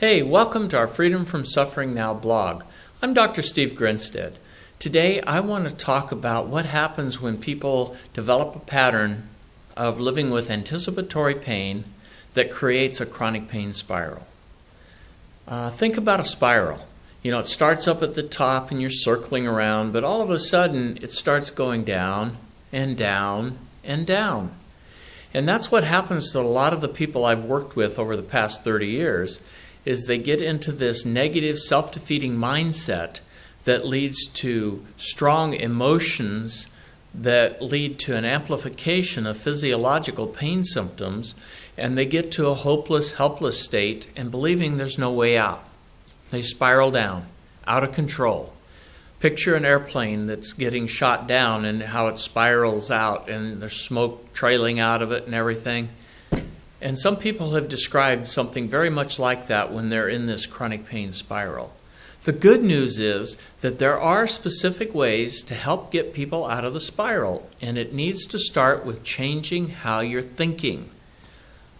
Hey, welcome to our Freedom from Suffering Now blog. I'm Dr. Steve Grinstead. Today I want to talk about what happens when people develop a pattern of living with anticipatory pain that creates a chronic pain spiral. Think about a spiral. You know, it starts up at the top and you're circling around, but all of a sudden it starts going down and down and down. And that's what happens to a lot of the people I've worked with over the past 30 years. Is they get into this negative, self-defeating mindset that leads to strong emotions that lead to an amplification of physiological pain symptoms, and they get to a hopeless, helpless state and believing there's no way out. They spiral down, out of control. Picture an airplane that's getting shot down and how it spirals out and there's smoke trailing out of it and everything. And some people have described something very much like that when they're in this chronic pain spiral. The good news is that there are specific ways to help get people out of the spiral, and it needs to start with changing how you're thinking.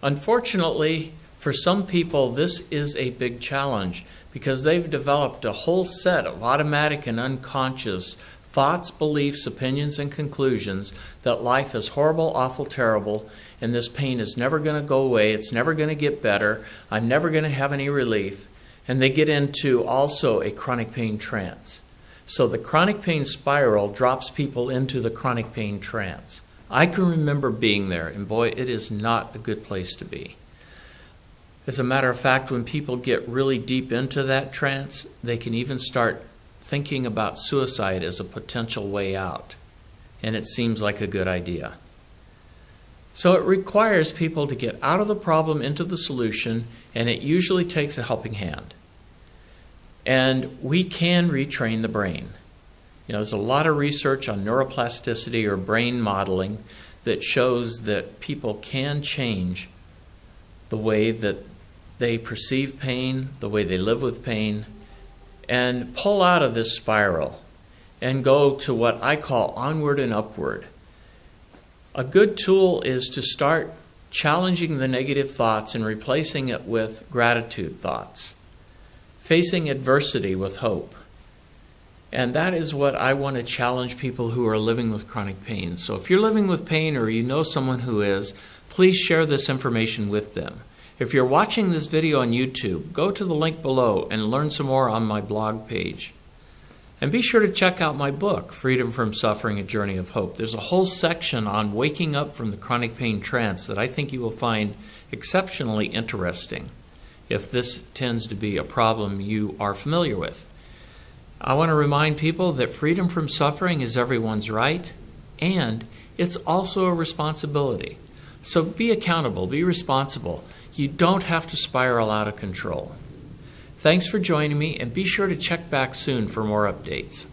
Unfortunately, for some people, this is a big challenge because they've developed a whole set of automatic and unconscious thoughts, beliefs, opinions, and conclusions that life is horrible, awful, terrible, and this pain is never going to go away, it's never going to get better, I'm never going to have any relief, and they get into also a chronic pain trance. So the chronic pain spiral drops people into the chronic pain trance. I can remember being there, and boy, it is not a good place to be. As a matter of fact, when people get really deep into that trance, they can even start thinking about suicide as a potential way out, and it seems like a good idea. So it requires people to get out of the problem into the solution, and it usually takes a helping hand. And we can retrain the brain. You know, there's a lot of research on neuroplasticity or brain modeling that shows that people can change the way that they perceive pain, the way they live with pain, and pull out of this spiral and go to what I call onward and upward. A good tool is to start challenging the negative thoughts and replacing it with gratitude thoughts, facing adversity with hope. And that is what I want to challenge people who are living with chronic pain. So if you're living with pain or you know someone who is, please share this information with them. If you're watching this video on YouTube, go to the link below and learn some more on my blog page. And be sure to check out my book, Freedom from Suffering, A Journey of Hope. There's a whole section on waking up from the chronic pain trance that I think you will find exceptionally interesting if this tends to be a problem you are familiar with. I want to remind people that freedom from suffering is everyone's right, and it's also a responsibility. So be accountable, be responsible. You don't have to spiral out of control. Thanks for joining me, and be sure to check back soon for more updates.